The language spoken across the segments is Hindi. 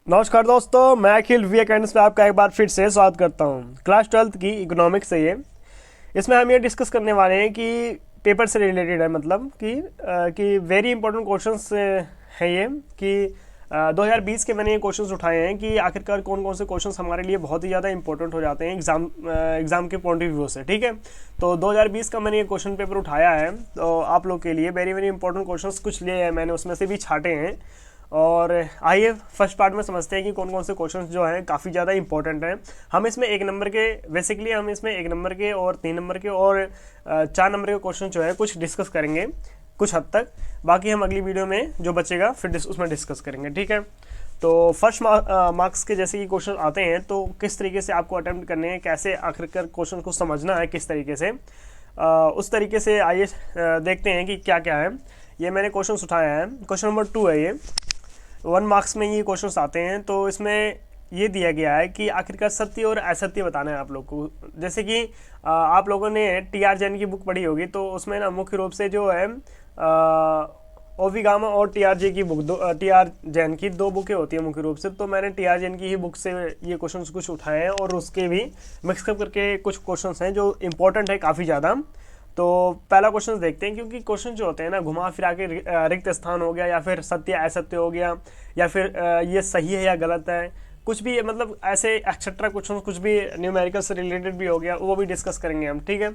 नमस्कार दोस्तों, मैं अखिल वी अकेडमी में आपका एक बार फिर से स्वागत करता हूं। क्लास 12th की इकोनॉमिक्स है ये। इसमें हम ये डिस्कस करने वाले हैं कि पेपर से रिलेटेड है, मतलब कि वेरी इंपॉर्टेंट क्वेश्चंस हैं ये कि 2020 के मैंने ये क्वेश्चंस उठाए हैं कि आखिरकार कौन कौन से क्वेश्चंस हमारे लिए बहुत ही ज़्यादा इंपॉर्टेंट हो जाते हैं एग्ज़ाम के पॉइंट ऑफ व्यू से। ठीक है, तो 2020 का मैंने ये क्वेश्चन पेपर उठाया है, तो आप लोग के लिए वेरी वेरी इंपॉर्टेंट क्वेश्चंस कुछ लिए हैं मैंने, उसमें से भी छाटे हैं। और आइए फर्स्ट पार्ट में समझते हैं कि कौन कौन से क्वेश्चंस जो हैं काफ़ी ज़्यादा इंपॉर्टेंट हैं। हम इसमें 1 नंबर के बेसिकली हम इसमें 1 नंबर के और 3 नंबर के और 4 नंबर के क्वेश्चन जो है कुछ डिस्कस करेंगे कुछ हद तक। बाकी हम अगली वीडियो में जो बचेगा फिर उसमें डिस्कस करेंगे। ठीक है, तो फर्स्ट मार्क्स के जैसे कि क्वेश्चन आते हैं तो किस तरीके से आपको अटेम्प्ट करने हैं, कैसे आखिरकार क्वेश्चन को समझना है किस तरीके से, उस तरीके से आइए देखते हैं कि क्या क्या है। ये मैंने क्वेश्चन उठाया है, क्वेश्चन नंबर 2 है ये। 1 मार्क्स में ये क्वेश्चंस आते हैं, तो इसमें ये दिया गया है कि आखिरकार सत्य और असत्य बताना है आप लोग को। जैसे कि आप लोगों ने टी.आर. जैन की बुक पढ़ी होगी, तो उसमें ना मुख्य रूप से जो है ओविगामा और टी.आर. जे की बुक, टी.आर. जैन की 2 बुकें होती हैं मुख्य रूप से। तो मैंने टी.आर. जैन की ही बुक से ये क्वेश्चंस कुछ उठाए हैं और उसके भी मिक्सअप करके कुछ क्वेश्चंस हैं जो इंपॉर्टेंट है काफ़ी ज़्यादा। तो पहला क्वेश्चन देखते हैं, क्योंकि क्वेश्चन जो होते हैं ना घुमा फिरा के रिक्त स्थान हो गया या फिर सत्य असत्य हो गया या फिर ये सही है या गलत है, कुछ भी मतलब ऐसे एक्सेट्रा क्वेश्चन, कुछ भी न्यूमेरिकल से रिलेटेड भी हो गया, वो भी डिस्कस करेंगे हम। ठीक है,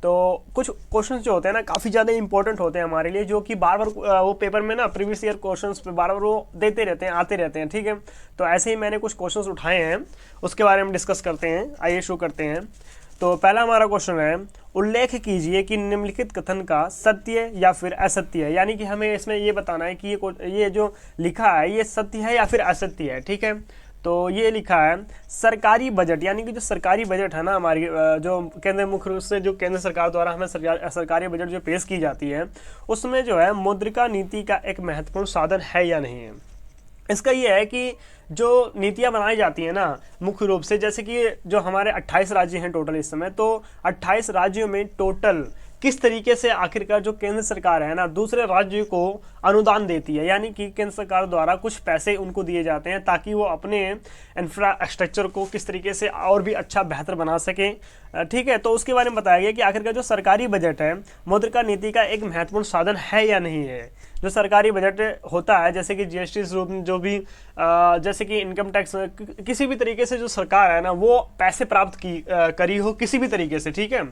तो कुछ क्वेश्चंस जो होते हैं ना काफ़ी ज़्यादा इंपॉर्टेंट होते हैं हमारे लिए, जो कि बार बार वो पेपर में ना प्रीवियस ईयर क्वेश्चंस पे बार बार वो देते रहते हैं, आते रहते हैं। ठीक है, तो ऐसे ही मैंने कुछ क्वेश्चंस उठाए हैं, उसके बारे में डिस्कस करते हैं। आइए शुरू करते हैं। तो पहला हमारा क्वेश्चन है, उल्लेख कीजिए कि निम्नलिखित कथन का सत्य या फिर असत्य है। यानी कि हमें इसमें ये बताना है कि ये जो लिखा है ये सत्य है या फिर असत्य है। ठीक है, तो ये लिखा है सरकारी बजट, यानी कि जो सरकारी बजट है ना हमारी, जो केंद्र मुख्य रूप से जो केंद्र सरकार द्वारा हमें सरकारी बजट जो पेश की जाती है, उसमें जो है मौद्रिका नीति का एक महत्वपूर्ण साधन है या नहीं है। इसका ये है कि जो नीतियाँ बनाई जाती हैं ना मुख्य रूप से, जैसे कि जो हमारे 28 राज्य हैं टोटल इस समय, तो 28 राज्यों में टोटल किस तरीके से आखिरकार जो केंद्र सरकार है ना दूसरे राज्यों को अनुदान देती है, यानी कि केंद्र सरकार द्वारा कुछ पैसे उनको दिए जाते हैं ताकि वो अपने इंफ्रास्ट्रक्चर को किस तरीके से और भी अच्छा बेहतर बना सकें। ठीक है, तो उसके बारे में बताया गया कि आखिरकार जो सरकारी बजट है मौद्रिका नीति का एक महत्वपूर्ण साधन है या नहीं है। जो सरकारी बजट होता है, जैसे कि जीएसटी स्वरूप जो भी जैसे कि इनकम टैक्स, किसी भी तरीके से जो सरकार है ना वो पैसे प्राप्त करी हो किसी भी तरीके से। ठीक है,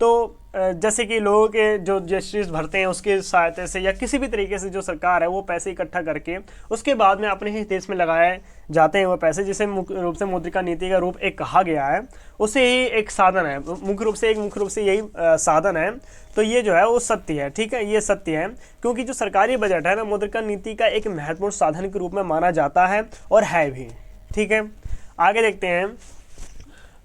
तो जैसे कि लोगों के जो जीएसटी भरते हैं उसके सहायता से या किसी भी तरीके से जो सरकार है वो पैसे इकट्ठा करके उसके बाद में अपने ही देश में लगाए जाते हैं वो पैसे, जिसे मुख्य रूप से मौद्रिका नीति का रूप एक कहा गया है। उसे ही एक साधन है, मुख्य रूप से यही साधन है। तो ये जो है वो सत्य है। ठीक है, ये सत्य है, क्योंकि जो सरकारी बजट है ना मौद्रिका नीति का एक महत्वपूर्ण साधन के रूप में माना जाता है और है भी। ठीक है, आगे देखते हैं।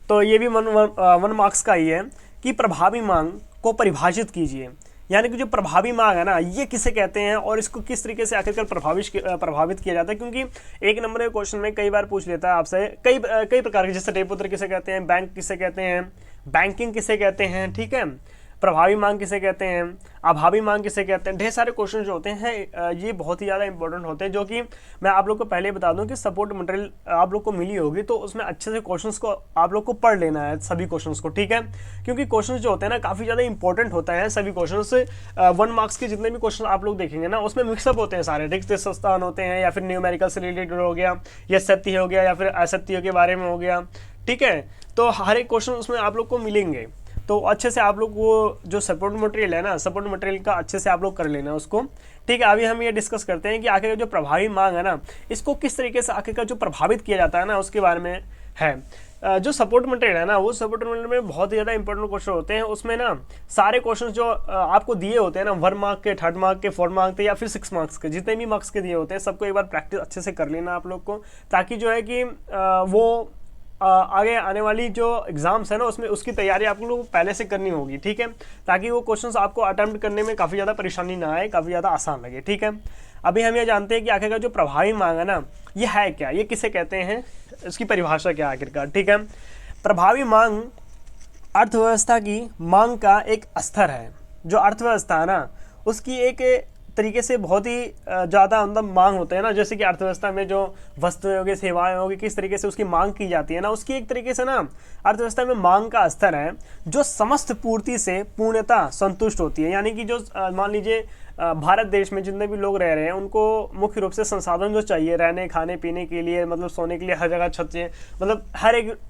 तो ये भी 1 मार्क्स का ही है कि प्रभावी मांग को परिभाषित कीजिए। यानी कि जो प्रभावी मांग है ना ये किसे कहते हैं और इसको किस तरीके से आखिरकार प्रभावित किया जाता है, क्योंकि 1 नंबर के क्वेश्चन में कई बार पूछ लेता है आपसे कई प्रकार के, जैसे रेपो किसे कहते हैं, बैंक किसे कहते हैं, बैंकिंग किसे कहते हैं। ठीक है, प्रभावी मांग किसे कहते हैं, अभावी मांग किसे कहते हैं। ढेर सारे क्वेश्चन जो होते हैं ये बहुत ही ज़्यादा इंपॉर्टेंट होते हैं, जो कि मैं आप लोग को पहले बता दूं कि सपोर्ट मटेरियल आप लोग को मिली होगी, तो उसमें अच्छे से क्वेश्चंस को आप लोग को पढ़ लेना है, सभी क्वेश्चंस को। ठीक है, क्योंकि क्वेश्चंस जो होते हैं ना काफ़ी ज़्यादा इंपॉर्टेंट होता है सभी क्वेश्चंस। 1 मार्क्स के जितने भी क्वेश्चन आप लोग देखेंगे ना उसमें मिक्सअप होते हैं सारे, रिक्त स्थान होते हैं या फिर न्यूमेरिकल से रिलेटेड हो गया या सत्य हो गया या फिर असत्य के बारे में हो गया। ठीक है, तो हर एक क्वेश्चन उसमें आप लोग को मिलेंगे, तो अच्छे से आप लोग वो जो सपोर्ट मटेरियल है ना सपोर्ट मटेरियल का अच्छे से आप लोग कर लेना उसको। ठीक है, अभी हम ये डिस्कस करते हैं कि आखिर जो प्रभावी मांग है ना इसको किस तरीके से आखिरकार जो प्रभावित किया जाता है ना उसके बारे में है। जो सपोर्ट मटेरियल है ना वो सपोर्ट मटेरियल में बहुत ही ज़्यादा इंपॉर्टेंट क्वेश्चन होते हैं। उसमें ना सारे क्वेश्चन जो आपको दिए होते हैं ना 1 मार्क के, 3rd मार्क के, 4th मार्क के या फिर 6 मार्क्स के, जितने भी मार्क्स के दिए होते हैं सबको एक बार प्रैक्टिस अच्छे से कर लेना आप लोग को, ताकि जो है कि वो आगे आने वाली जो एग्जाम्स है ना उसमें उसकी तैयारी आप लोगों को पहले से करनी होगी। ठीक है, ताकि वो क्वेश्चंस आपको अटेम्प्ट करने में काफ़ी ज़्यादा परेशानी ना आए, काफ़ी ज़्यादा आसान लगे। ठीक है, अभी हम ये जानते हैं कि आखिरकार जो प्रभावी मांग है ना ये है क्या, ये किसे कहते हैं, इसकी परिभाषा क्या है आखिरकार। ठीक है, प्रभावी मांग अर्थव्यवस्था की मांग का एक स्तर है। जो अर्थव्यवस्था है ना उसकी एक तरीके से बहुत ही ज़्यादा मतलब मांग होते हैं ना, जैसे कि अर्थव्यवस्था में जो वस्तुएं होगी, सेवाएं होगी, किस तरीके से उसकी मांग की जाती है ना, उसकी एक तरीके से ना अर्थव्यवस्था में मांग का स्तर है जो समस्त पूर्ति से पूर्णतः संतुष्ट होती है। यानी कि जो मान लीजिए भारत देश में जितने भी लोग रह रहे हैं उनको मुख्य रूप से संसाधन जो चाहिए रहने खाने पीने के लिए, मतलब सोने के लिए हर जगह छत चाहिए, मतलब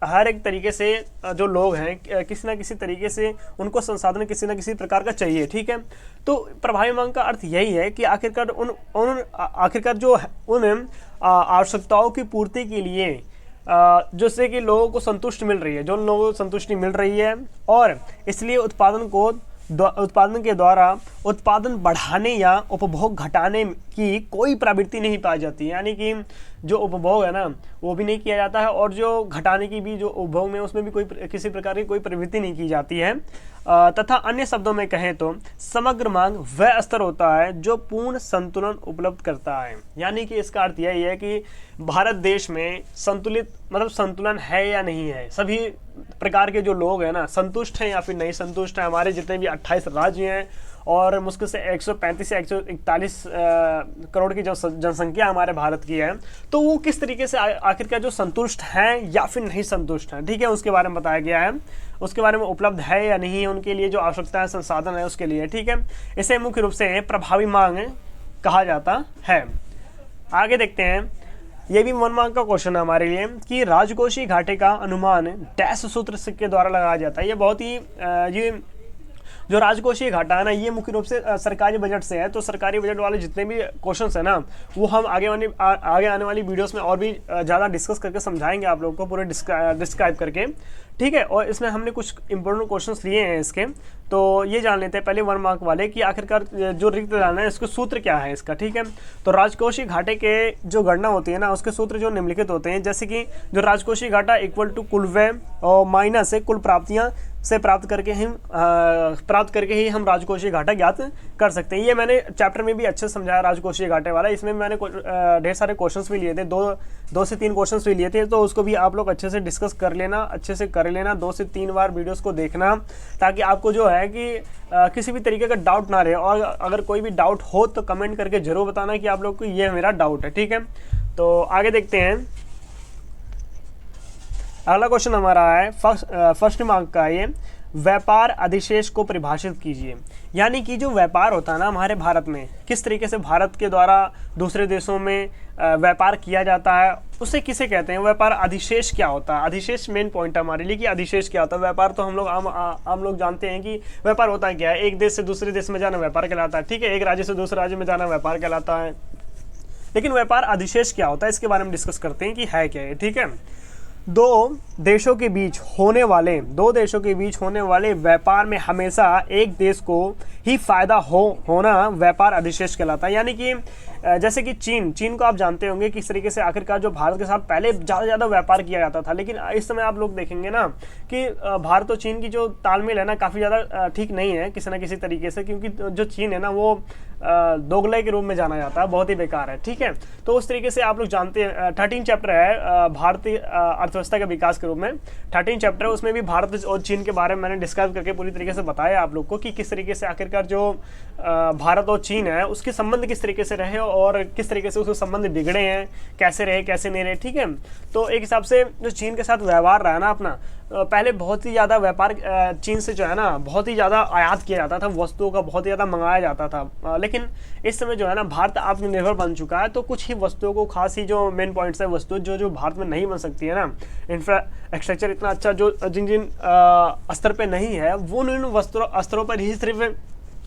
हर एक तरीके से जो लोग हैं किसी ना किसी तरीके से उनको संसाधन किसी ना किसी प्रकार का चाहिए, ठीक है। तो प्रभावी मांग का अर्थ यही है कि आखिरकार जो उन आवश्यकताओं की पूर्ति के लिए जिससे कि लोगों को संतुष्ट मिल रही है, जो लोगों को संतुष्टि मिल रही है, और इसलिए उत्पादन के द्वारा उत्पादन बढ़ाने या उपभोग घटाने की कोई प्रवृत्ति नहीं पाई जाती। यानी कि जो उपभोग है ना वो भी नहीं किया जाता है, और जो घटाने की भी जो उपभोग में उसमें भी कोई किसी प्रकार की कोई प्रवृत्ति नहीं की जाती है। तथा अन्य शब्दों में कहें तो समग्र मांग वह स्तर होता है जो पूर्ण संतुलन उपलब्ध करता है। यानी कि इसका अर्थ यही है कि भारत देश में संतुलन है या नहीं है, सभी प्रकार के जो लोग हैं ना संतुष्ट हैं या फिर नहीं संतुष्ट हैं। हमारे जितने भी 28 राज्य हैं और मुश्किल से 135 से 141 करोड़ की जो जनसंख्या हमारे भारत की है, तो वो किस तरीके से आखिरकार जो संतुष्ट हैं या फिर नहीं संतुष्ट हैं, ठीक है, उसके बारे में बताया गया है। उसके बारे में उपलब्ध है या नहीं है उनके लिए जो आवश्यकता संसाधन है उसके लिए, ठीक है। इसे मुख्य रूप से प्रभावी मांग कहा जाता है। आगे देखते हैं, ये भी 1 मार्क का क्वेश्चन है हमारे लिए कि राजकोषीय घाटे का अनुमान डैश सूत्र के द्वारा लगाया जाता है। ये बहुत ही ये जो राजकोषीय घाटा है ना ये मुख्य रूप से सरकारी बजट से है। तो सरकारी बजट वाले जितने भी क्वेश्चंस है ना वो हम आगे आने वाली वीडियोस में और भी ज़्यादा डिस्कस करके समझाएंगे आप लोगों को पूरे डिस्क्राइब करके, ठीक है। और इसमें हमने कुछ इंपॉर्टेंट क्वेश्चंस लिए हैं इसके, तो ये जान लेते हैं पहले 1 मार्क वाले कि आखिरकार जो रिक्त दान है इसका सूत्र क्या है इसका, ठीक है। तो राजकोषीय घाटे के जो गणना होती है ना उसके सूत्र जो निम्नलिखित होते हैं, जैसे कि जो राजकोषीय घाटा इक्वल टू कुल व्यय और माइनस है कुल प्राप्तियां से प्राप्त करके ही हम राजकोषीय घाटा ज्ञात कर सकते हैं। ये मैंने चैप्टर में भी अच्छे से समझाया राजकोषीय घाटे वाला। इसमें मैंने ढेर सारे क्वेश्चंस भी लिए थे, 2 से 3 क्वेश्चंस भी लिए थे, तो उसको भी आप लोग अच्छे से डिस्कस कर लेना, अच्छे से कर लेना, 2 से 3 बार वीडियोस को देखना, ताकि आपको जो है कि किसी भी तरीके का डाउट ना रहे। और अगर कोई भी डाउट हो तो कमेंट करके जरूर बताना कि आप लोग को ये मेरा डाउट है, ठीक है। तो आगे देखते हैं, अगला क्वेश्चन हमारा है फर्स्ट मार्क का, ये व्यापार अधिशेष को परिभाषित कीजिए। यानी कि जो व्यापार होता है ना हमारे भारत में, किस तरीके से भारत के द्वारा दूसरे देशों में व्यापार किया जाता है, उसे किसे कहते हैं, व्यापार अधिशेष क्या होता है। अधिशेष मेन पॉइंट है हमारे लिए कि अधिशेष क्या होता है। व्यापार तो हम लोग आम लोग जानते हैं कि व्यापार होता है क्या है, एक देश से दूसरे देश में जाना व्यापार कहलाता है, ठीक है, एक राज्य से दूसरे राज्य में जाना व्यापार कहलाता है। लेकिन व्यापार अधिशेष क्या होता है इसके बारे में डिस्कस करते हैं कि है क्या है, ठीक है। दो देशों के बीच होने वाले व्यापार में हमेशा एक देश को ही फायदा होना व्यापार अधिशेष कहलाता है। यानी कि जैसे कि चीन को आप जानते होंगे किस तरीके से आखिरकार जो भारत के साथ पहले ज़्यादा व्यापार किया जाता था, लेकिन इस समय आप लोग देखेंगे ना कि भारत और चीन की जो तालमेल है ना काफ़ी ज़्यादा ठीक नहीं है किसी न किसी तरीके से, क्योंकि जो चीन है ना वो दोगले के रूप में जाना जाता है, बहुत ही बेकार है, ठीक है। तो उस तरीके से आप लोग जानते हैं 13 चैप्टर है भारतीय अर्थव्यवस्था के विकास के रूप में, 13 चैप्टर है, उसमें भी भारत और चीन के बारे में मैंने डिस्क्राइब करके पूरी तरीके से बताया आप लोग को कि किस तरीके से आखिरकार जो भारत और चीन है उसके संबंध किस तरीके से रहे और किस तरीके से उसके संबंध बिगड़े हैं, कैसे रहे कैसे नहीं रहे, ठीक है। तो एक हिसाब से जो चीन के साथ व्यवहार रहा ना अपना, पहले बहुत ही ज़्यादा व्यापार चीन से जो है ना बहुत ही ज़्यादा आयात किया जाता था, वस्तुओं का बहुत ही ज़्यादा मंगाया जाता था। लेकिन इस समय जो है ना भारत आत्मनिर्भर बन चुका है, तो कुछ ही वस्तुओं को, खास ही जो मेन पॉइंट्स है वस्तु जो भारत में नहीं बन सकती है ना, इंफ्रास्ट्रक्चर इतना अच्छा जो जिन स्तर पे नहीं है, वो उन स्तरों पर ही सिर्फ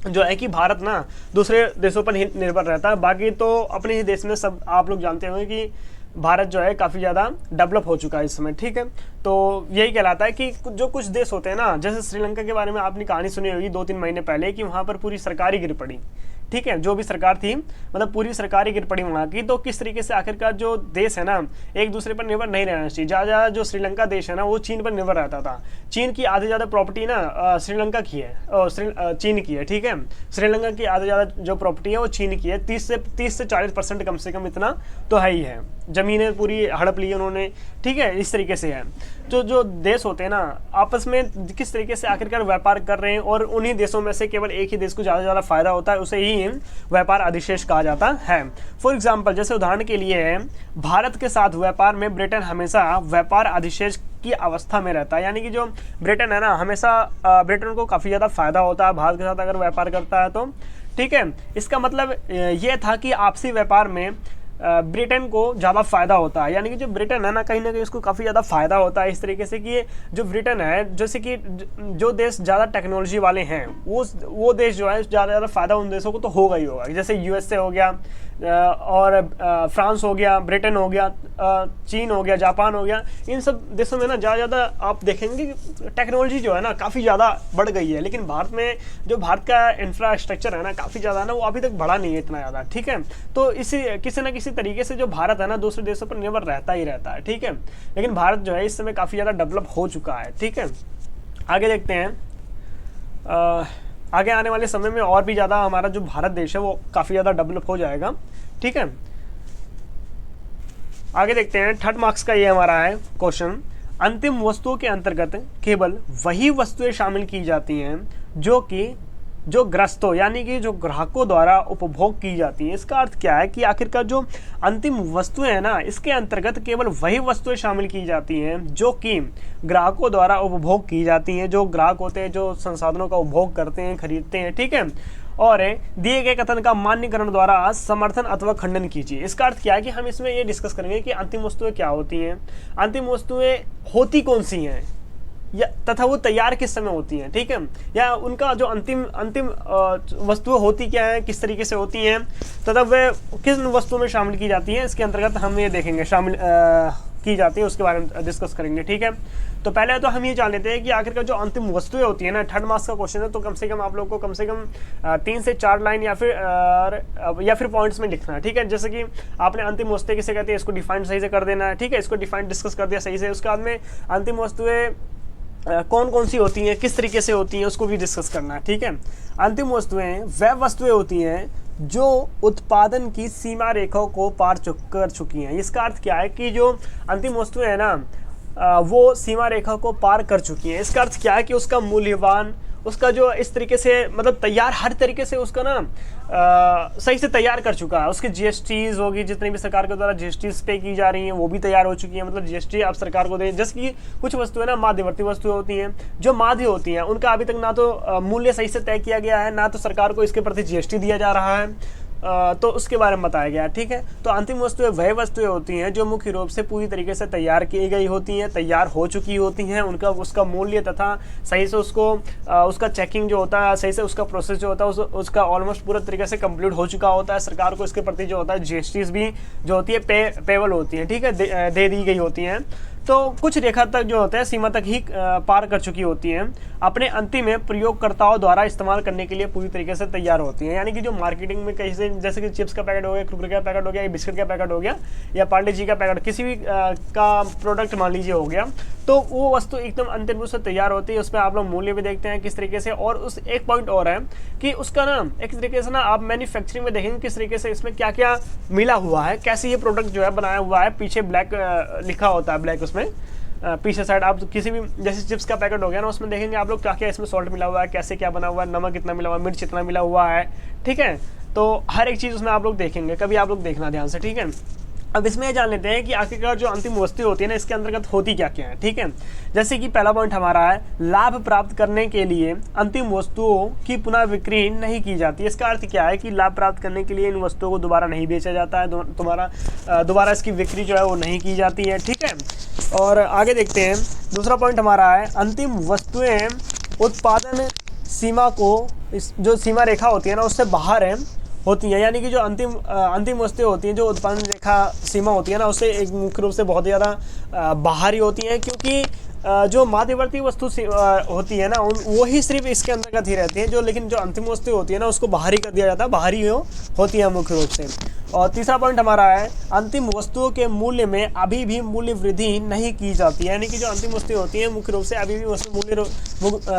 जो है कि भारत ना दूसरे देशों पर ही निर्भर रहता है। बाकी तो अपने ही देश में सब आप लोग जानते होंगे कि भारत जो है काफ़ी ज़्यादा डेवलप हो चुका है इस समय, ठीक है। तो यही कहलाता है कि जो कुछ देश होते हैं ना, जैसे श्रीलंका के बारे में आपने कहानी सुनी होगी 2-3 महीने पहले कि वहाँ पर पूरी सरकारी गिर पड़ी, ठीक है, जो भी सरकार थी मतलब पूरी सरकारी गिर पड़ी वहाँ की। तो किस तरीके से आखिरकार जो देश है ना एक दूसरे पर निर्भर नहीं रहना चाहिए। ज़्यादा जो श्रीलंका देश है ना वो चीन पर निर्भर रहता था। चीन की आधी ज़्यादा प्रॉपर्टी ना श्रीलंका की है और चीन की है, ठीक है। श्रीलंका की आधी ज़्यादा जो प्रॉपर्टी है वो चीन की है, 30 से 40% कम से कम इतना तो है ही है। ज़मीनें पूरी हड़प ली उन्होंने, ठीक है, इस तरीके से है। जो देश होते हैं ना आपस में किस तरीके से आखिरकार व्यापार कर रहे हैं और उन्हीं देशों में से केवल एक ही देश को ज़्यादा फ़ायदा होता है, उसे ही ही व्यापार अधिशेष कहा जाता है। फॉर एग्जाम्पल, जैसे उदाहरण के लिए भारत के साथ व्यापार में ब्रिटेन हमेशा व्यापार अधिशेष की अवस्था में रहता है, यानी कि जो ब्रिटेन है ना, हमेशा ब्रिटेन को काफ़ी ज़्यादा फायदा होता है भारत के साथ अगर व्यापार करता है तो, ठीक है। इसका मतलब ये था कि आपसी व्यापार में ब्रिटेन को ज़्यादा फ़ायदा होता है, यानी कि जो ब्रिटेन है ना कहीं उसको काफ़ी ज़्यादा फ़ायदा होता है इस तरीके से कि जो ब्रिटेन है, जैसे कि जो देश ज़्यादा टेक्नोलॉजी वाले हैं वो देश जो है ज़्यादा फ़ायदा उन देशों को तो होगा ही होगा, जैसे यूएसए हो गया और फ्रांस हो गया, ब्रिटेन हो गया, चीन हो गया, जापान हो गया। इन सब देशों में ना ज़्यादा आप देखेंगे कि टेक्नोलॉजी जो है ना काफ़ी ज़्यादा बढ़ गई है, लेकिन भारत में जो भारत का इंफ्रास्ट्रक्चर है ना काफ़ी ज़्यादा ना वो अभी तक बढ़ा नहीं है इतना ज़्यादा, ठीक है। तो इसी किसी न किसी तरीके से जो भारत है ना दूसरे देशों पर निर्भर रहता ही रहता है, ठीक है। लेकिन भारत जो है इस समय काफ़ी ज़्यादा डेवलप हो चुका है, ठीक है। आगे देखते हैं, आगे आने वाले समय में और भी ज़्यादा हमारा जो भारत देश है वो काफ़ी ज़्यादा डेवलप हो जाएगा, ठीक है। आगे देखते हैं, 3rd मार्क्स का ये हमारा है क्वेश्चन। अंतिम वस्तुओं के अंतर्गत केवल वही वस्तुएं शामिल की जाती हैं जो ग्रस्तों यानी कि जो ग्राहकों द्वारा उपभोग की जाती हैं। इसका अर्थ क्या है कि आखिरकार जो अंतिम वस्तुएं हैं ना इसके अंतर्गत केवल वही वस्तुएं शामिल की जाती हैं जो कि ग्राहकों द्वारा उपभोग की जाती हैं, जो ग्राहक होते हैं जो संसाधनों का उपभोग करते हैं, खरीदते हैं, ठीक है। और दिए गए कथन का मान्यकरण द्वारा समर्थन अथवा खंडन कीजिए। इसका अर्थ क्या है कि हम इसमें ये डिस्कस करेंगे कि अंतिम वस्तुएं क्या होती हैं, अंतिम वस्तुएं होती कौन सी हैं, या तथा वो तैयार किस समय होती हैं, ठीक है, या उनका जो अंतिम वस्तुएं होती क्या है, किस तरीके से होती हैं, तथा वे किन वस्तुओं में शामिल की जाती हैं, इसके अंतर्गत हम ये देखेंगे शामिल की जाती है, उसके बारे में डिस्कस करेंगे, ठीक है। तो पहले तो हम ये जान लेते हैं कि आखिरकार जो अंतिम वस्तुएं होती है ना, 3rd मार्क्स का क्वेश्चन है, तो कम से कम आप लोग को कम से कम 3 से 4 लाइन या फिर पॉइंट्स में लिखना है, ठीक है। जैसे कि आपने अंतिम वस्तुएं किसे कहते हैं इसको डिफाइन सही से कर देना है, ठीक है, इसको डिफाइन डिस्कस कर दिया सही से। उसके बाद में अंतिम वस्तुएं कौन कौन सी होती हैं, किस तरीके से होती हैं, उसको भी डिस्कस करना है, ठीक है। अंतिम वस्तुएं वह वस्तुएं होती हैं जो उत्पादन की सीमा रेखाओं को पार कर चुकी हैं। इसका अर्थ क्या है कि जो अंतिम वस्तुएं हैं ना वो सीमा रेखा को पार कर चुकी हैं। इसका अर्थ क्या है कि उसका मूल्यवान, उसका जो इस तरीके से मतलब तैयार हर तरीके से उसका ना सही से तैयार कर चुका है। उसकी जीएसटीज होगी, जितनी भी सरकार के द्वारा जीएसटीज पे की जा रही हैं वो भी तैयार हो चुकी है, मतलब जीएसटी आप सरकार को दें। जैसे कि कुछ वस्तुएं ना मध्यवर्ती वस्तुएं होती हैं, जो माध्य होती हैं उनका अभी तक ना तो मूल्य सही से तय किया गया है, ना तो सरकार को इसके प्रति जीएसटी दिया जा रहा है, तो उसके बारे में बताया गया है, ठीक है। तो अंतिम वस्तुएं वह वस्तुएं होती हैं जो मुख्य रूप से पूरी तरीके से तैयार की गई होती हैं, तैयार हो चुकी होती हैं, उसका मूल्य तथा सही से उसका चेकिंग जो होता है, सही से उसका प्रोसेस जो होता है उसका ऑलमोस्ट पूरा तरीके से कंप्लीट हो चुका होता है। सरकार को इसके प्रति जो होता है जीएसटीज भी जो होती है पेबल होती है, ठीक है, दे दी गई होती हैं। तो कुछ रेखा तक जो होता है सीमा तक ही पार कर चुकी होती हैं, अपने अंतिम में प्रयोगकर्ताओं द्वारा इस्तेमाल करने के लिए पूरी तरीके से तैयार होती हैं। यानी कि जो मार्केटिंग में कहीं से, जैसे कि चिप्स का पैकेट हो गया, कुरकुरे का पैकेट हो गया, बिस्किट का पैकेट हो गया, या पार्ले जी का पैकेट, किसी भी का प्रोडक्ट मान लीजिए हो गया, तो वो वस्तु एकदम अंतिम रूप से तैयार होती है। उसमें आप लोग मूल्य भी देखते हैं किस तरीके से, और उस एक पॉइंट और है कि उसका ना एक तरीके से ना आप मैन्युफैक्चरिंग में देखेंगे किस तरीके से इसमें क्या क्या मिला हुआ है, कैसे ये प्रोडक्ट जो है बनाया हुआ है। पीछे ब्लैक लिखा होता है, ब्लैक उसमें पीछे साइड आप किसी भी, जैसे चिप्स का पैकेट हो गया ना, उसमें देखेंगे आप लोग क्या क्या इसमें सॉल्ट मिला हुआ है, कैसे क्या बना हुआ है, नमक कितना मिला हुआ है, मिर्च कितना मिला हुआ है, ठीक है। तो हर एक चीज़ उसमें आप लोग देखेंगे, कभी आप लोग देखना ध्यान से, ठीक है। अब इसमें ये जान लेते हैं कि आखिरकार जो अंतिम वस्तु होती है ना इसके अंतर्गत होती क्या क्या है, ठीक है। जैसे कि पहला पॉइंट हमारा है, लाभ प्राप्त करने के लिए अंतिम वस्तुओं की पुनः बिक्री नहीं की जाती। इसका अर्थ क्या है कि लाभ प्राप्त करने के लिए इन वस्तुओं को दोबारा नहीं बेचा जाता है, दोबारा इसकी बिक्री जो है वो नहीं की जाती है, ठीक है। और आगे देखते हैं, दूसरा पॉइंट हमारा है, अंतिम वस्तुएं उत्पादन सीमा को, जो सीमा रेखा होती है ना उससे बाहर है होती है। यानी कि जो अंतिम वस्तुएं होती हैं जो उत्पादन रेखा सीमा होती है ना उससे एक मुख्य रूप से बहुत ज़्यादा बाहर ही होती हैं, क्योंकि जो मध्यवर्ती वस्तु होती है ना वो ही सिर्फ इसके अंतर्गत ही रहती है, लेकिन जो अंतिम वस्तु होती है ना उसको बाहर ही कर दिया जाता है, बाहर ही होती है मुख्य रूप से। और तीसरा पॉइंट हमारा है, अंतिम वस्तुओं के मूल्य में अभी भी मूल्य वृद्धि नहीं की जाती है। यानी कि जो अंतिम वस्तुएं होती हैं मुख्य रूप से अभी भी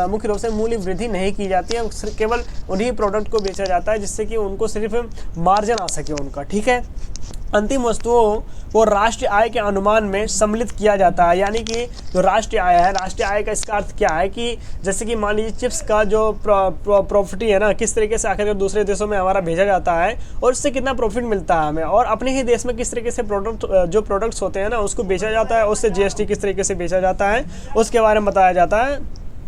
मुख्य रूप से मूल्य वृद्धि नहीं की जाती है, केवल उन्हीं प्रोडक्ट को बेचा जाता है जिससे कि उनको सिर्फ मार्जिन आ सके उनका, ठीक है। अंतिम वस्तुओं को राष्ट्रीय आय के अनुमान में सम्मिलित किया जाता है। यानी कि जो राष्ट्रीय आय है, राष्ट्रीय आय का इसका अर्थ क्या है कि जैसे कि मान लीजिए चिप्स का जो प्रॉफिट है ना, किस तरीके से आखिर दूसरे देशों में हमारा भेजा जाता है और उससे कितना प्रॉफिट मिलता है हमें, और अपने ही देश में किस तरीके से जो प्रोडक्ट्स होते हैं ना उसको बेचा जाता है, उससे जीएसटी किस तरीके से बेचा जाता है उसके बारे में बताया जाता है।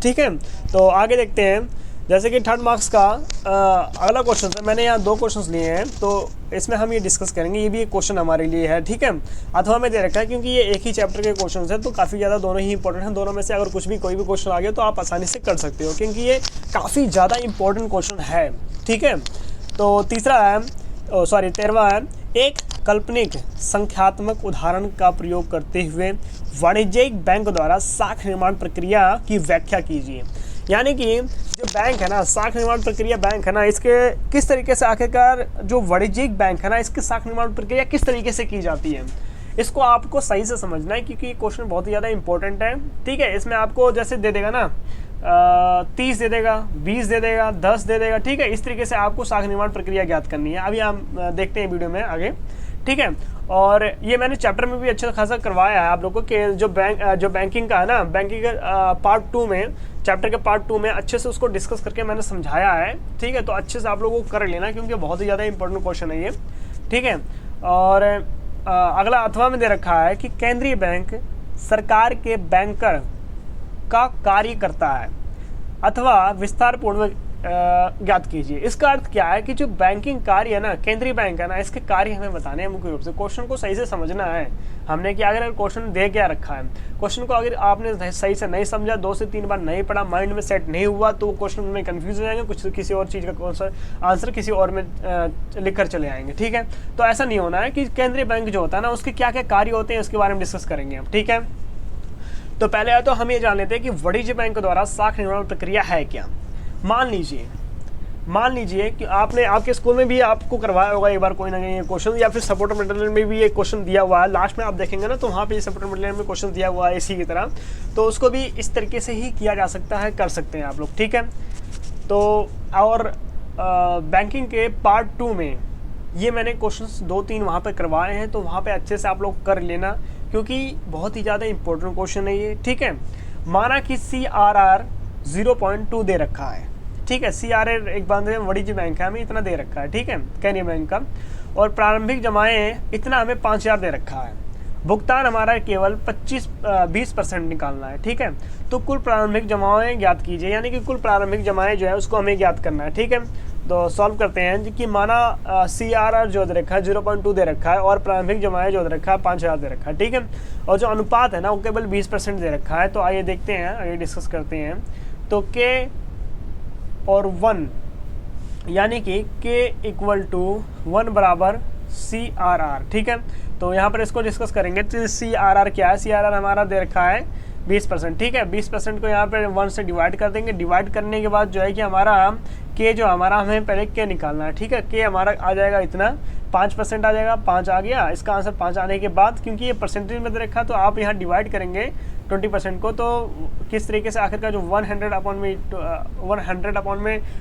ठीक है, तो आगे देखते हैं। जैसे कि 3rd मार्क्स का अगला क्वेश्चन है, मैंने यहाँ 2 क्वेश्चंस लिए हैं तो इसमें हम ये डिस्कस करेंगे। ये भी एक क्वेश्चन हमारे लिए है, ठीक है, अथवा में दे रखा है क्योंकि ये एक ही चैप्टर के क्वेश्चंस हैं तो काफ़ी ज़्यादा दोनों ही इंपॉर्टेंट हैं। दोनों में से अगर कुछ भी कोई भी क्वेश्चन आ गया तो आप आसानी से कर सकते हो क्योंकि ये काफ़ी ज़्यादा इंपॉर्टेंट क्वेश्चन है। ठीक है, तो तीसरा है 13वां है, एक काल्पनिक संख्यात्मक उदाहरण का प्रयोग करते हुए वाणिज्यिक बैंक द्वारा साख निर्माण प्रक्रिया की व्याख्या कीजिए। यानी कि जो बैंक है ना, साख निर्माण प्रक्रिया बैंक है ना, इसके किस तरीके से आखिरकार जो वाणिज्यिक बैंक है ना इसकी साख निर्माण प्रक्रिया किस तरीके से की जाती है, इसको आपको सही से समझना है क्योंकि ये क्वेश्चन बहुत ही ज़्यादा इंपॉर्टेंट है। ठीक है, इसमें आपको जैसे दे देगा ना 30 दे देगा, 20 दे देगा, 10 दे देगा। ठीक है, इस तरीके से आपको साख निर्माण प्रक्रिया ज्ञात करनी है। अभी हम देखते हैं वीडियो में आगे। ठीक है, और ये मैंने चैप्टर में भी अच्छा खासा करवाया है आप लोगों को कि जो बैंकिंग का है ना, बैंकिंग का पार्ट 2 में, चैप्टर के पार्ट 2 में अच्छे से उसको डिस्कस करके मैंने समझाया है। ठीक है, तो अच्छे से आप लोगों को कर लेना क्योंकि बहुत ही ज़्यादा इंपॉर्टेंट क्वेश्चन है ये। ठीक है, और अगला अथवा में दे रखा है कि केंद्रीय बैंक सरकार के बैंकर का कार्य करता है अथवा विस्तार पूर्वक ज्ञात कीजिए। इसका अर्थ क्या है कि जो बैंकिंग कार्य है ना, केंद्रीय बैंक है ना, इसके कार्य हमें बताने हैं मुख्य रूप से। क्वेश्चन को सही से समझना है हमने कि अगर क्वेश्चन दे क्या रखा है, क्वेश्चन को अगर आपने सही से नहीं समझा, 2 से 3 बार नहीं पढ़ा, माइंड में सेट नहीं हुआ तो क्वेश्चन में कंफ्यूज हो जाएंगे, कुछ किसी और चीज़ का आंसर किसी और में लिख कर चले आएंगे। ठीक है, तो ऐसा नहीं होना है कि केंद्रीय बैंक जो होता है ना उसके क्या क्या कार्य होते हैं उसके बारे में डिस्कस करेंगे हम। ठीक है, तो पहले तो हम ये जान लेते हैं कि वाणिज्य बैंक द्वारा साख निर्माण प्रक्रिया है क्या। मान लीजिए कि आपके स्कूल में भी आपको करवाया होगा एक बार कोई ना कहीं क्वेश्चन, या फिर सपोर्टर मटेरियल में भी एक क्वेश्चन दिया हुआ है। लास्ट में आप देखेंगे ना तो वहाँ पे सपोर्टर मटेरियल में क्वेश्चन दिया हुआ है इसी की तरह, तो उसको भी इस तरीके से ही किया जा सकता है, कर सकते हैं आप लोग। ठीक है, तो और बैंकिंग के पार्ट 2 में ये मैंने क्वेश्चंस 2-3 वहाँ पे करवाए हैं, तो वहाँ पे अच्छे से आप लोग कर लेना क्योंकि बहुत ही ज़्यादा इंपॉर्टेंट क्वेश्चन है ये। ठीक है, माना कि CRR 0.2 दे रखा है। ठीक है, CRR एक बार वाणिज्य बैंक है, हमें इतना दे रखा है। ठीक है, केंद्रीय बैंक का, और प्रारंभिक जमाएं इतना हमें 5000 दे रखा है। भुगतान हमारा केवल 20% निकालना है। ठीक है, तो कुल प्रारंभिक जमाएं ज्ञात कीजिए, यानी कि कुल प्रारंभिक जमाएं जो है उसको हमें ज्ञात करना है। ठीक है, तो सॉल्व करते हैं कि माना CRR जो दे रखा है 0.2 दे रखा है और प्रारंभिक जमाएं जो दे रखा है 5000 दे रखा है। ठीक है, और जो अनुपात है ना वो केवल 20% दे रखा है। तो आइए देखते हैं, आइए डिस्कस करते हैं। तो K और 1 यानी कि K = 1 बराबर CRR। ठीक है, तो यहाँ पर इसको डिस्कस करेंगे। तो CRR क्या है, CRR हमारा दे रखा है 20%। ठीक है, 20% को यहाँ पर 1 से डिवाइड कर देंगे। डिवाइड करने के बाद जो है कि हमारा K जो हमारा हमें पहले K निकालना है। ठीक है, K हमारा आ जाएगा इतना, 5% आ जाएगा, 5 आ गया। इसका आंसर 5 आने के बाद क्योंकि ये परसेंटेज में दे रखा तो आप यहाँ डिवाइड करेंगे 20% को, तो किस तरीके से आखिर का जो 100 अपॉन में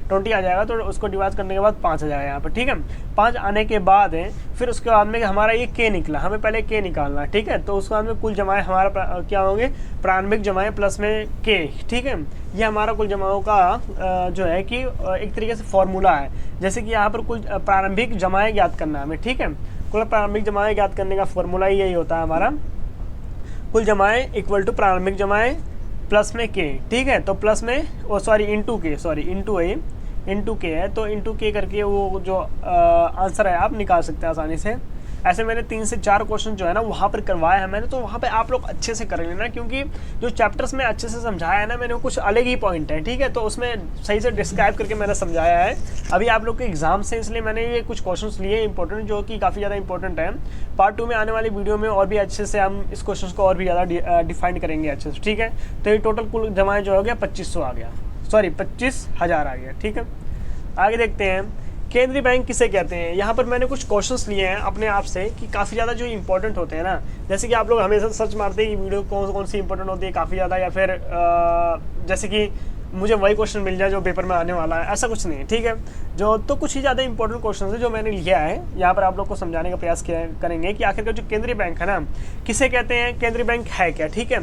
20 आ जाएगा, तो उसको डिवाइड करने के बाद 5 आ जाएगा यहाँ पर। ठीक है, 5 आने के बाद फिर उसके बाद में हमारा ये K निकला, हमें पहले K निकालना है। ठीक है, तो उसके बाद में कुल जमाएं हमारा क्या होंगे, प्रारंभिक जमाएं प्लस में K। ठीक है, ये हमारा कुल जमाओं का जो है कि एक तरीके से फॉर्मूला है। जैसे कि यहाँ पर कुल प्रारंभिक जमाएं ज्ञात करना है हमें। ठीक है, कुल प्रारंभिक जमाएं ज्ञात करने का फॉर्मूला यही होता है हमारा, कुल जमाएं इक्वल टू प्रारंभिक जमाएं प्लस में K। ठीक है, तो प्लस में इंटू K है, तो इंटू K करके वो जो आंसर है आप निकाल सकते हैं आसानी से। ऐसे मैंने 3 से 4 क्वेश्चन जो है ना वहाँ पर करवाया है मैंने, तो वहाँ पे आप लोग अच्छे से कर लेना क्योंकि जो चैप्टर्स में अच्छे से समझाया है ना मैंने, वो कुछ अलग ही पॉइंट है। ठीक है, तो उसमें सही से डिस्क्राइब करके मैंने समझाया है। अभी आप लोग के एग्जाम से इसलिए मैंने ये कुछ क्वेश्चंस लिए इंपॉर्टेंट, जो कि काफ़ी ज़्यादा इंपॉर्टेंट है। पार्ट 2 में आने वाली वीडियो में और भी अच्छे से हम इस क्वेश्चन को और भी ज़्यादा डिफाइन करेंगे अच्छे से। ठीक है, तो ये टोटल कुल जमाएँ जो हो गया 2500 आ गया, 25,000 आ गया। ठीक है, आगे देखते हैं केंद्रीय बैंक किसे कहते हैं। यहाँ पर मैंने कुछ क्वेश्चंस लिए हैं अपने आप से कि काफ़ी ज़्यादा जो इंपॉर्टेंट होते हैं ना, जैसे कि आप लोग हमेशा सर्च मारते हैं कि वीडियो कौन सी इंपॉर्टेंट होती है काफ़ी ज़्यादा, या फिर जैसे कि मुझे वही क्वेश्चन मिल जाए जो पेपर में आने वाला है, ऐसा कुछ नहीं है, ठीक है। जो तो कुछ ही ज़्यादा इंपॉर्टेंट क्वेश्चन है जो मैंने लिया है यहाँ पर आप लोग को समझाने का प्रयास किया करेंगे कि आखिरकार जो केंद्रीय बैंक है ना, किसे कहते हैं, केंद्रीय बैंक है क्या, ठीक है।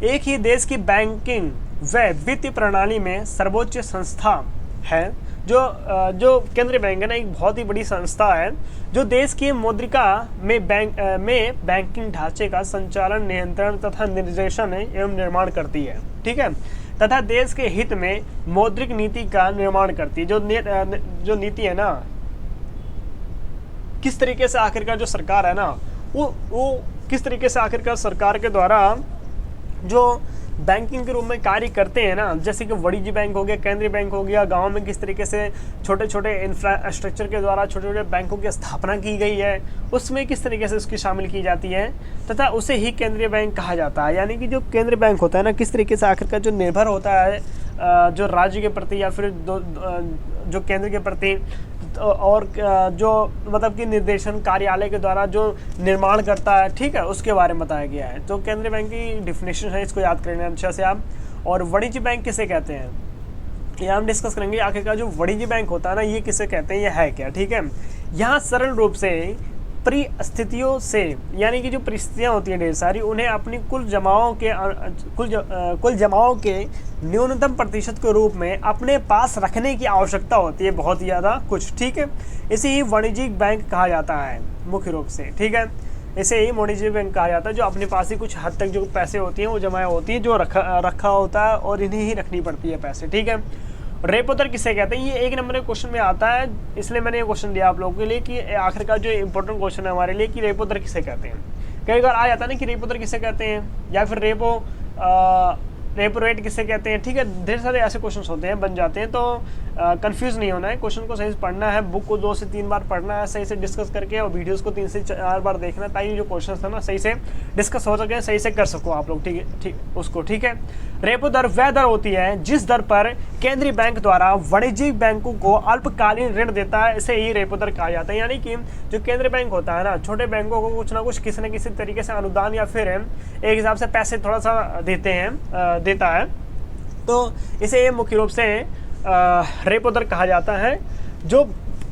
एक ही देश की बैंकिंग व वित्तीय प्रणाली में सर्वोच्च संस्था है। जो केंद्रीय बैंक है ना, एक बहुत ही बड़ी संस्था है जो देश की मौद्रिका में बैंकिंग ढांचे का संचालन, नियंत्रण तथा निर्देशन एवं निर्माण करती है, ठीक है, तथा देश के हित में मौद्रिक नीति का निर्माण करती है। जो नीति है ना, किस तरीके से आखिरकार जो सरकार है ना, वो किस तरीके से आखिरकार सरकार के द्वारा जो बैंकिंग के रूप में कार्य करते हैं ना, जैसे कि वाणिज्य बैंक हो गया, केंद्रीय बैंक हो गया, गांव में किस तरीके से छोटे छोटे इंफ्रास्ट्रक्चर के द्वारा छोटे छोटे बैंकों की स्थापना की गई है, उसमें किस तरीके से उसकी शामिल की जाती है, तथा उसे ही केंद्रीय बैंक कहा जाता है। यानी कि जो केंद्रीय बैंक होता है ना, किस तरीके से आखिरकार जो निर्भर होता है जो राज्य के प्रति या फिर जो केंद्र के प्रति, और जो मतलब कि निर्देशन कार्यालय के द्वारा जो निर्माण करता है, ठीक है, उसके बारे में बताया गया है। तो केंद्रीय बैंक की डिफिनेशन है, इसको याद कर लेना अच्छा से आप। और वाणिज्य बैंक किसे कहते हैं, ये हम डिस्कस करेंगे। आखिरकार जो वाणिज्य बैंक होता है ना, ये किसे कहते हैं, ये है क्या, ठीक है। यहाँ सरल रूप से परिस्थितियों से, यानी कि जो परिस्थितियाँ होती हैं ढेर सारी, उन्हें अपनी कुल जमाओं के न्यूनतम प्रतिशत के रूप में अपने पास रखने की आवश्यकता होती है, बहुत ही ज़्यादा कुछ, ठीक है। इसे ही वाणिज्यिक बैंक कहा जाता है मुख्य रूप से, ठीक है। इसे ही वाणिज्यिक बैंक कहा जाता है, जो अपने पास ही कुछ हद तक जो पैसे होती हैं वो जमा होती हैं, जो रखा होता है और इन्हें ही रखनी पड़ती है पैसे, ठीक है। रेपो दर किसे कहते हैं, ये 1 नंबर के क्वेश्चन में आता है, इसलिए मैंने ये क्वेश्चन दिया आप लोगों के लिए कि आखिरकार जो इंपॉर्टेंट क्वेश्चन है हमारे लिए कि रेपो दर किसे कहते हैं। कई बार आ जाता है ना कि रेपो दर किसे कहते हैं, या फिर रेपो रेट किसे कहते हैं, ठीक है। ढेर सारे ऐसे क्वेश्चंस होते हैं, बन जाते हैं, तो कंफ्यूज नहीं होना है, क्वेश्चन को सही से पढ़ना है, बुक को 2 से 3 बार पढ़ना है, सही से डिस्कस करके, और वीडियोस को 3 से 4 बार देखना, ताकि जो क्वेश्चन है ना सही से डिस्कस हो सके, सही से कर सको आप लोग, ठीक उसको, ठीक है। रेपो दर वह दर होती है जिस दर पर केंद्रीय बैंक द्वारा वाणिज्यिक बैंकों को अल्पकालीन ऋण देता है, इसे ही रेपो दर कहा जाता है। यानी कि जो केंद्रीय बैंक होता है ना, छोटे बैंकों को कुछ ना कुछ किसी न किसी तरीके से अनुदान या फिर एक हिसाब से पैसे थोड़ा सा देता है, तो इसे मुख्य रूप से रेपो दर कहा जाता है। जो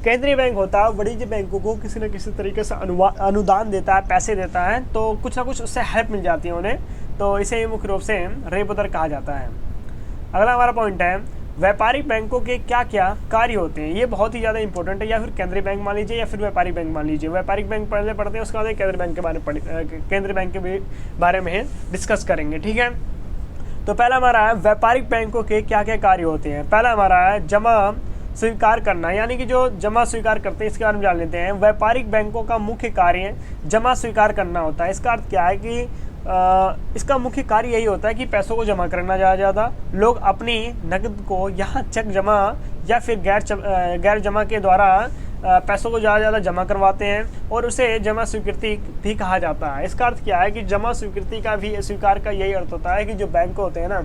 केंद्रीय बैंक होता है वाणिज्य बैंकों को किसी न किसी तरीके से अनुदान देता है, पैसे देता है, तो कुछ ना कुछ उससे हेल्प मिल जाती है उन्हें, तो इसे मुख्य रूप से रेपो दर कहा जाता है। अगला हमारा पॉइंट है, व्यापारिक बैंकों के क्या क्या कार्य होते हैं। ये बहुत ही ज़्यादा इंपॉर्टेंट है, या फिर केंद्रीय बैंक मान लीजिए या फिर व्यापारिक बैंक मान लीजिए। व्यापारिक बैंक पहले पढ़ते हैं, उसके बाद केंद्रीय बैंक के बारे में डिस्कस करेंगे, ठीक है। तो पहला हमारा है व्यापारिक बैंकों के क्या क्या कार्य होते हैं। पहला हमारा है जमा स्वीकार करना, यानी कि जो जमा स्वीकार करते हैं, इसके बारे में जान लेते हैं। व्यापारिक बैंकों का मुख्य कार्य जमा स्वीकार करना होता है। इसका अर्थ क्या है कि इसका मुख्य कार्य यही होता है कि पैसों को जमा करना ज़्यादा। लोग अपनी नकद को यहाँ चेक जमा या फिर गैर जमा के द्वारा पैसों को ज़्यादा जमा करवाते हैं, और उसे जमा स्वीकृति भी कहा जाता है। इसका अर्थ क्या है कि जमा स्वीकृति का भी स्वीकार का यही अर्थ होता है कि जो बैंक होते हैं ना,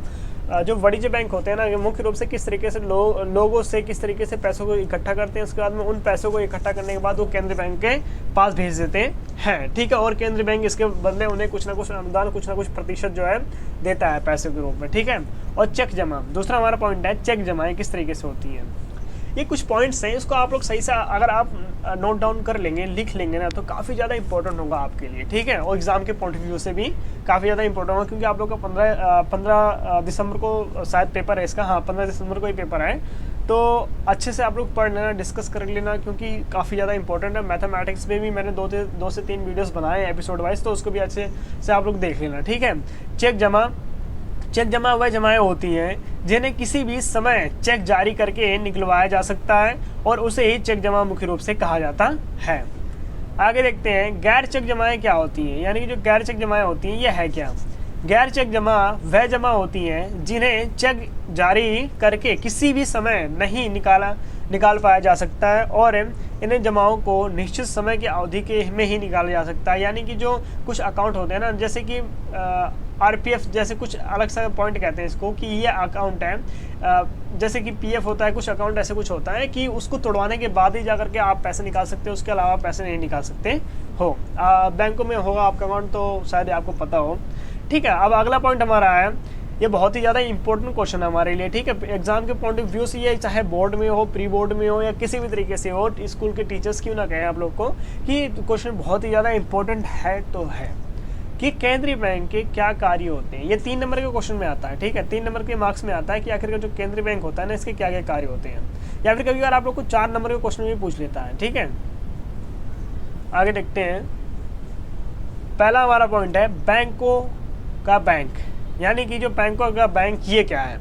जो वाणिज्य बैंक होते हैं ना, मुख्य रूप से किस तरीके से लोगों से किस तरीके से पैसों को इकट्ठा करते हैं, उसके बाद में उन पैसों को इकट्ठा करने के बाद वो केंद्रीय बैंक के पास भेज देते हैं, ठीक है। और केंद्रीय बैंक इसके बदले उन्हें कुछ ना कुछ अनुदान, कुछ ना कुछ प्रतिशत जो है देता है पैसे के रूप में, ठीक है। और चेक जमा, दूसरा हमारा पॉइंट है चेक जमाएँ किस तरीके से होती हैं। ये कुछ पॉइंट्स हैं, इसको आप लोग सही से अगर आप नोट डाउन कर लेंगे, लिख लेंगे ना, तो काफ़ी ज़्यादा इंपॉर्टेंट होगा आपके लिए, ठीक है। और एग्जाम के पॉइंट ऑफ व्यू से भी काफ़ी ज़्यादा इंपॉर्टेंट होगा, क्योंकि आप लोग का 15 दिसंबर को शायद पेपर है इसका, हाँ 15 दिसंबर को ही पेपर है। तो अच्छे से आप लोग पढ़ लेना, डिस्कस कर लेना, क्योंकि काफ़ी ज़्यादा इंपॉर्टेंट है। मैथमेटिक्स में भी मैंने 2 से 3 वीडियोज़ बनाए हैं एपिसोड वाइज, तो उसको भी अच्छे से आप लोग देख लेना, ठीक है। चेक जमा वह जमाएँ होती हैं जिन्हें किसी भी समय चेक जारी करके निकलवाया जा सकता है, और उसे ही चेक जमा मुख्य रूप से कहा जाता है। आगे देखते हैं गैर चेक जमाएँ क्या होती हैं, यानी कि जो गैर चेक जमाएँ होती हैं ये है क्या। गैर चेक जमा वह जमा होती हैं जिन्हें चेक जारी करके किसी भी समय नहीं निकाल पाया जा सकता है, और इन्हें जमाओं को निश्चित समय की अवधि के में ही निकाला जा सकता है। यानी कि जो कुछ अकाउंट होते हैं ना, जैसे कि RPF जैसे कुछ अलग सा पॉइंट कहते हैं इसको, कि ये अकाउंट है, जैसे कि PF होता है, कुछ अकाउंट ऐसे कुछ होता है कि उसको तोड़वाने के बाद ही जाकर के आप पैसे निकाल सकते हो, उसके अलावा पैसे नहीं निकाल सकते हो। बैंकों में होगा आपका अकाउंट, तो शायद आपको पता हो, ठीक है। अब अगला पॉइंट हमारा है ये बहुत ही ज़्यादा इंपॉर्टेंट क्वेश्चन है हमारे लिए, ठीक है। एग्जाम के पॉइंट ऑफ व्यू से ये चाहे बोर्ड में हो, प्री बोर्ड में हो, या किसी भी तरीके से हो, स्कूल के टीचर्स क्यों ना कहें आप लोग को कि क्वेश्चन बहुत ही ज़्यादा इंपॉर्टेंट है तो है कि केंद्रीय बैंक के क्या कार्य होते हैं। ये 3 नंबर के क्वेश्चन में आता है, ठीक है। 3 नंबर के मार्क्स में आता है कि आखिर जो केंद्रीय बैंक होता है ना, इसके क्या क्या कार्य होते हैं। या फिर कभी बार आप लोग को 4 नंबर के क्वेश्चन भी पूछ लेता है, ठीक है। आगे देखते हैं। पहला हमारा पॉइंट है बैंकों का बैंक, यानी कि जो बैंकों का बैंक ये क्या है,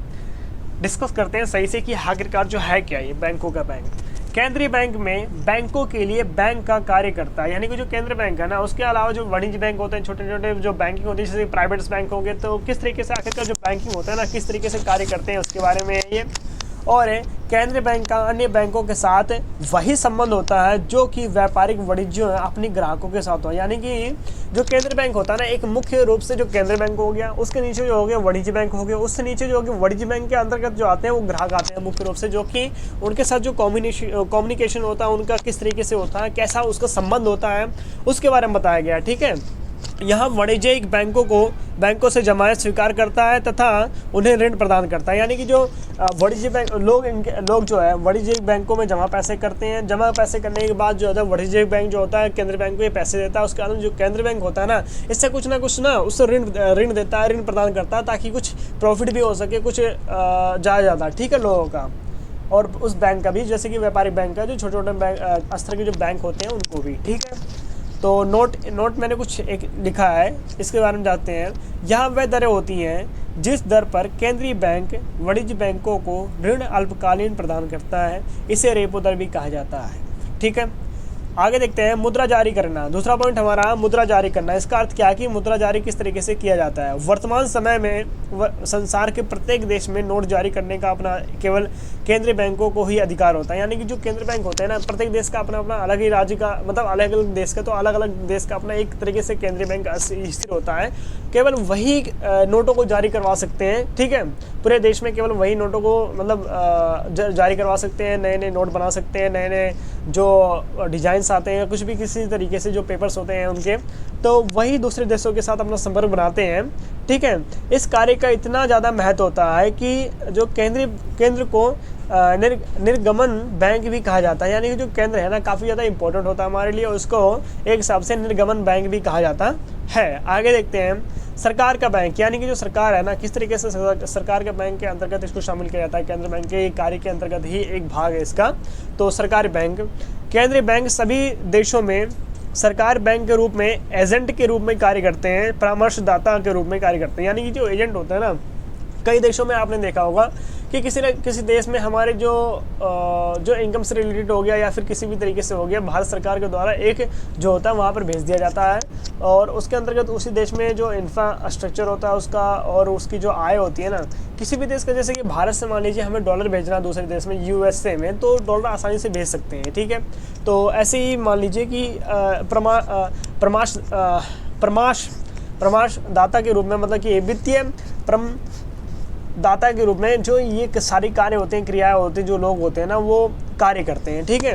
डिस्कस करते हैं सही से कि आखिरकार जो है क्या ये बैंकों का बैंक। केंद्रीय बैंक में बैंकों के लिए बैंक का कार्य करता है, यानी कि जो केंद्रीय बैंक है ना, उसके अलावा जो वाणिज्य बैंक होते हैं, छोटे छोटे जो बैंकिंग होती है, जैसे प्राइवेट बैंक हो गए, तो किस तरीके से आखिरकार जो बैंकिंग होता है ना, किस तरीके से कार्य करते हैं उसके बारे में ये। और केंद्रीय बैंक का अन्य बैंकों के साथ वही संबंध होता है जो कि व्यापारिक वाणिज्य अपने ग्राहकों के साथ हो, यानी कि जो केंद्रीय बैंक होता है ना, एक मुख्य रूप से जो केंद्रीय बैंक हो गया, उसके नीचे जो हो गया वाणिज्य बैंक हो गया, उससे नीचे जो हो गया वाणिज्य बैंक के अंतर्गत जो आते हैं वो ग्राहक आते हैं मुख्य रूप से, जो कि उनके साथ जो कम्युनिकेशन होता है उनका किस तरीके से होता है, कैसा उसका संबंध होता है, उसके बारे में बताया गया है, ठीक है। यहाँ वाणिज्यिक बैंकों से जमायत स्वीकार करता है तथा उन्हें ऋण प्रदान करता है, यानी कि जो वाणिज्य बैंक लोग जो है वाणिज्यिक बैंकों में जमा पैसे करते हैं। जमा पैसे करने के बाद जो होता है वाणिज्यिक बैंक जो होता है केंद्रीय बैंक को ये पैसे देता है, उसके कारण जो केंद्रीय बैंक होता है ना, इससे कुछ ना कुछ ना उससे ऋण देता है, ऋण प्रदान करता है, ताकि कुछ प्रॉफिट भी हो सके, कुछ ज़्यादा, ठीक है, लोगों का। और उस बैंक का भी, जैसे कि व्यापारिक बैंक का, जो छोटे छोटे बैंक स्तर के जो बैंक होते हैं उनको भी, ठीक है। तो नोट मैंने कुछ एक लिखा है, इसके बारे में जानते हैं। यहाँ वह दरें होती हैं जिस दर पर केंद्रीय बैंक वाणिज्य बैंकों को ऋण अल्पकालीन प्रदान करता है, इसे रेपो दर भी कहा जाता है, ठीक है। आगे देखते हैं मुद्रा जारी करना। दूसरा पॉइंट हमारा मुद्रा जारी करना। इसका अर्थ क्या है कि मुद्रा जारी किस तरीके से किया जाता है। वर्तमान समय में संसार के प्रत्येक देश में नोट जारी करने का अपना केवल केंद्रीय बैंकों को ही अधिकार होता है, यानी कि जो केंद्रीय बैंक होते हैं ना, प्रत्येक देश का अपना अपना अलग ही राज्य का, मतलब अलग अलग देश का, तो अलग अलग देश का अपना एक तरीके से केंद्रीय बैंक स्थिर होता है। केवल वही नोटों को जारी करवा सकते हैं, ठीक है। पूरे देश में केवल वही नोटों को मतलब जारी करवा सकते हैं, नए नए नोट बना सकते हैं, नए नए जो डिजाइंस आते हैं, कुछ भी किसी तरीके से जो पेपर्स होते हैं उनके, तो वही दूसरे देशों के साथ अपना संपर्क बनाते हैं, ठीक है। इस कार्य का इतना ज़्यादा महत्व होता है कि जो केंद्र को निर्गमन बैंक भी कहा जाता है, यानी कि जो केंद्र है ना, काफ़ी ज़्यादा इंपॉर्टेंट होता है हमारे लिए, उसको एक हिसाब से निर्गमन बैंक भी कहा जाता है। आगे देखते हैं सरकार का बैंक, यानी कि जो सरकार है ना, किस तरीके से सरकार के बैंक के अंतर्गत इसको शामिल किया जाता है। केंद्रीय बैंक के कार्य के अंतर्गत ही एक भाग है इसका। तो सरकारी बैंक, केंद्रीय बैंक सभी देशों में सरकार बैंक के रूप में एजेंट के रूप में कार्य करते हैं, परामर्शदाता के रूप में कार्य करते हैं, यानी कि जो एजेंट होते हैं ना, कई देशों में आपने देखा होगा कि किसी देश में हमारे जो इनकम से रिलेटेड हो गया या फिर किसी भी तरीके से हो गया, भारत सरकार के द्वारा एक जो होता है वहाँ पर भेज दिया जाता है, और उसके अंतर्गत उसी देश में जो इंफ्रास्ट्रक्चर होता है उसका और उसकी जो आय होती है ना, किसी भी देश का, जैसे कि भारत से मान लीजिए हमें डॉलर भेजना दूसरे देश में USA में, तो डॉलर आसानी से भेज सकते हैं, ठीक है। तो ऐसे ही मान लीजिए कि प्रमाश दाता के रूप में, मतलब कि वित्तीय दाता के रूप में जो ये सारी कार्य होते हैं, क्रियाएं होती हैं, जो लोग होते हैं ना, वो कार्य करते हैं, ठीक है।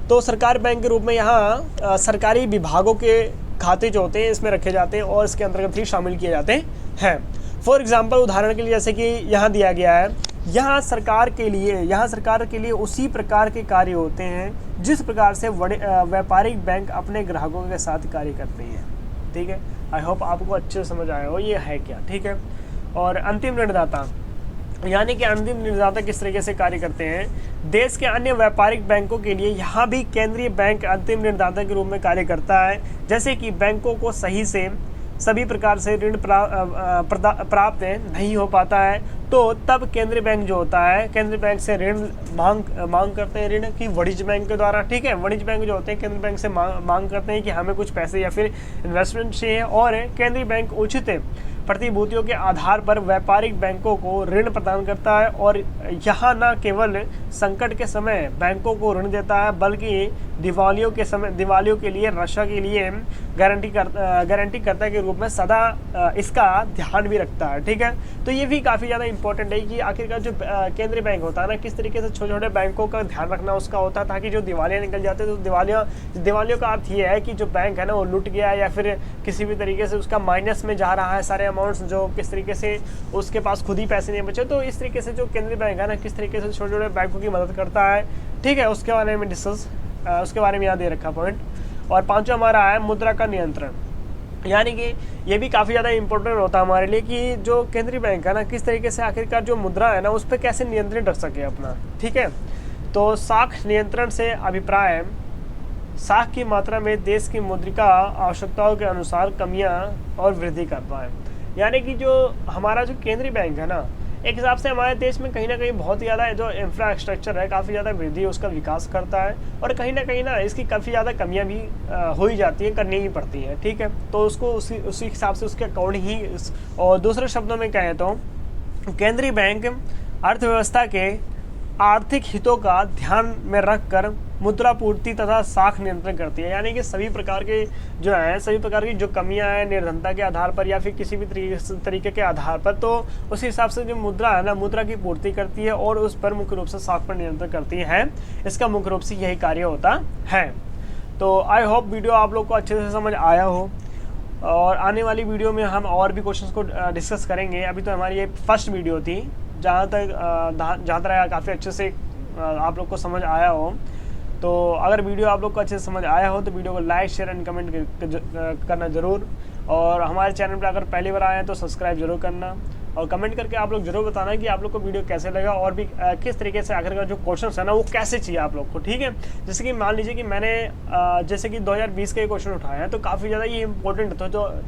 तो सरकारी बैंक के रूप में यहाँ सरकारी विभागों के खाते जो होते हैं इसमें रखे जाते हैं और इसके अंतर्गत ही शामिल किए जाते हैं। फॉर एग्जांपल, उदाहरण के लिए जैसे कि यहाँ दिया गया है, यहाँ सरकार के लिए उसी प्रकार के कार्य होते हैं जिस प्रकार से व्यापारिक बैंक अपने ग्राहकों के साथ कार्य करते हैं, ठीक है। आई होप आपको अच्छे से समझ आया हो ये है क्या, ठीक है। और अंतिम ऋणदाता, यानी कि अंतिम ऋणदाता किस तरीके से कार्य करते हैं। देश के अन्य व्यापारिक बैंकों के लिए यहाँ भी केंद्रीय बैंक अंतिम ऋणदाता के रूप में कार्य करता है। जैसे कि बैंकों को सभी प्रकार से ऋण प्राप्त नहीं हो पाता है, तो तब केंद्रीय बैंक जो होता है, केंद्रीय बैंक से ऋण मांग करते हैं, ऋण की वाणिज्य बैंक के द्वारा, ठीक है। वाणिज्य बैंक जो होते हैं केंद्रीय बैंक से मांग करते हैं कि हमें कुछ पैसे या फिर इन्वेस्टमेंट चाहिए, और केंद्रीय बैंक उचित प्रतिभूतियों के आधार पर व्यापारिक बैंकों को ऋण प्रदान करता है, और यहाँ न केवल संकट के समय बैंकों को ऋण देता है, बल्कि दिवालियों के लिए रक्षा के लिए गारंटीकर्ता के रूप में सदा इसका ध्यान भी रखता है, ठीक है। तो ये भी काफ़ी ज़्यादा इंपॉर्टेंट है कि आखिरकार जो केंद्रीय बैंक होता है ना, किस तरीके से छोटे छोटे बैंकों का ध्यान रखना उसका होता है, ताकि जो दिवालियाँ निकल जाते हैं, तो दिवालियों का अर्थ ये है कि जो बैंक है ना वो लुट गया है या फिर किसी भी तरीके से उसका माइनस में जा रहा है, सारे अमाउंट्स जो किस तरीके से उसके पास खुद ही पैसे नहीं बचे, तो इस तरीके से जो केंद्रीय बैंक है ना किस तरीके से छोटे छोटे बैंकों की मदद करता है, ठीक है, उसके बारे में उसके बारे में याद दे रखा पॉइंट। और पांचवा हमारा है मुद्रा का नियंत्रण, यानी कि ये भी काफ़ी ज़्यादा इंपॉर्टेंट होता है हमारे लिए कि जो केंद्रीय बैंक है ना किस तरीके से आखिरकार जो मुद्रा है ना उस पर कैसे नियंत्रण रख सके अपना, ठीक है। तो साख नियंत्रण से अभिप्राय है साख की मात्रा में देश की मुद्रिका आवश्यकताओं के अनुसार कमियां और वृद्धि करता है, यानी कि जो हमारा जो केंद्रीय बैंक है ना एक हिसाब से हमारे देश में कहीं ना कहीं बहुत ही ज़्यादा जो इंफ्रास्ट्रक्चर है काफ़ी ज़्यादा वृद्धि उसका विकास करता है, और कहीं ना इसकी काफ़ी ज़्यादा कमियां भी हो ही जाती हैं, करनी ही पड़ती हैं, ठीक है। तो उसको उसी हिसाब से उसके अकॉर्डिंग ही और दूसरे शब्दों में कहें तो केंद्रीय बैंक अर्थव्यवस्था के आर्थिक हितों का ध्यान में रखकर मुद्रा पूर्ति तथा साख नियंत्रण करती है, यानी कि सभी प्रकार के जो है सभी प्रकार की जो कमियां हैं निर्धनता के आधार पर या फिर किसी भी तरीके के आधार पर, तो उस हिसाब से जो मुद्रा है ना मुद्रा की पूर्ति करती है और उस पर मुख्य रूप से साख पर नियंत्रण करती है। इसका मुख्य रूप से यही कार्य होता है। तो आई होप वीडियो आप लोग को अच्छे से समझ आया हो, और आने वाली वीडियो में हम और भी क्वेश्चंस को डिस्कस करेंगे। अभी तो हमारी ये फर्स्ट वीडियो थी, जहाँ तक काफ़ी अच्छे से आप लोग को समझ आया हो। तो अगर वीडियो आप लोग को अच्छे से समझ आया हो तो वीडियो को लाइक शेयर एंड कमेंट करना ज़रूर, और हमारे चैनल पर अगर पहली बार आए हैं तो सब्सक्राइब जरूर करना, और कमेंट करके आप लोग जरूर बताना कि आप लोग को वीडियो कैसे लगा और भी किस तरीके से आखिरकार जो क्वेश्चंस है ना वो कैसे चाहिए आप लोग को, ठीक है। जैसे कि मान लीजिए कि मैंने जैसे कि 2020 के क्वेश्चन उठाए हैं तो काफ़ी ज़्यादा ये इंपॉर्टेंट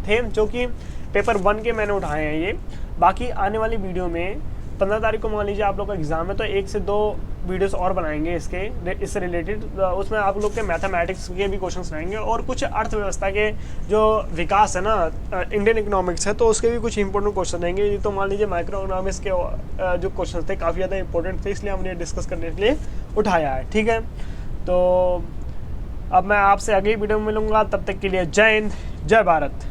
थे जो कि पेपर 1 के मैंने उठाए हैं ये। बाकी आने वाली वीडियो में 15 तारीख को मान लीजिए आप लोग का एग्जाम है तो 1 से 2 वीडियोस और बनाएंगे इससे रिलेटेड, उसमें आप लोग के मैथमेटिक्स के भी क्वेश्चंस रहेंगे और कुछ अर्थव्यवस्था के जो विकास है ना इंडियन इकोनॉमिक्स है तो उसके भी कुछ इंपॉर्टेंट क्वेश्चन रहेंगे। तो मान लीजिए माइक्रो इकोनॉमिक्स के जो क्वेश्चन थे काफ़ी ज़्यादा इंपॉर्टेंट थे, इसलिए हमने डिस्कस करने के लिए उठाया है, ठीक है। तो अब मैं आपसे अगली वीडियो में मिलूंगा, तब तक के लिए जय हिंद जय भारत।